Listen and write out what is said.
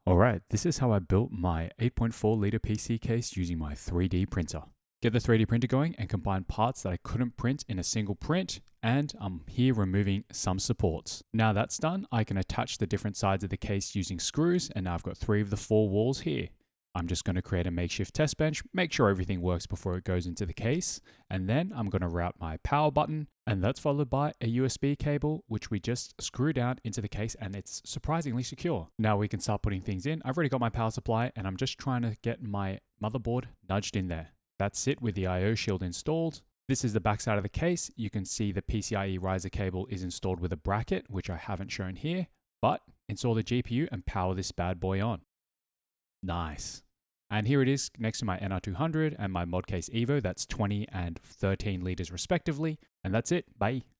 Alright, this is how I built my 8.4 liter PC case using my 3D printer. Get the 3D printer going and combine parts that I couldn't print in a single print, and I'm here removing some supports. Now that's done, I can attach the different sides of the case using screws, and now I've got 3 of the 4 walls here. I'm just going to create a makeshift test bench, make sure everything works before it goes into the case, and then I'm going to route my power button, and that's followed by a USB cable, which we just screw down into the case, and it's surprisingly secure. Now we can start putting things in. I've already got my power supply, and I'm just trying to get my motherboard nudged in there. That's it with the I/O shield installed. This is the back side of the case. You can see the PCIe riser cable is installed with a bracket, which I haven't shown here, but install the GPU and power this bad boy on. Nice. And here it is next to my NR200 and my Modcase Evo. That's 20 and 13 liters respectively. And that's it. Bye.